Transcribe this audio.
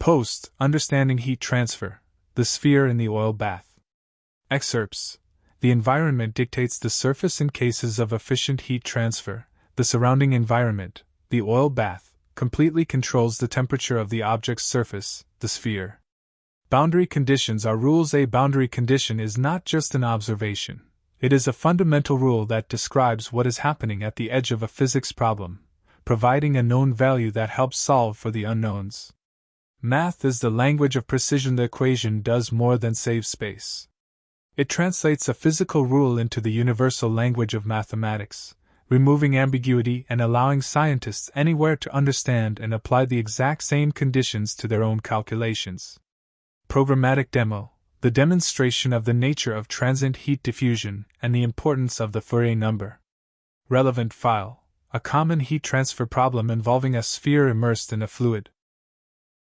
Post, Understanding Heat Transfer, the Sphere in the Oil Bath. Excerpts. The environment dictates the surface in cases of efficient heat transfer. The surrounding environment, the oil bath, completely controls the temperature of the object's surface, the sphere. Boundary conditions are rules. A boundary condition is not just an observation. It is a fundamental rule that describes what is happening at the edge of a physics problem, providing a known value that helps solve for the unknowns. Math is the language of precision. The equation does more than save space. It translates a physical rule into the universal language of mathematics, removing ambiguity and allowing scientists anywhere to understand and apply the exact same conditions to their own calculations. Programmatic demo, the demonstration of the nature of transient heat diffusion and the importance of the Fourier number. Relevant file, a common heat transfer problem involving a sphere immersed in a fluid.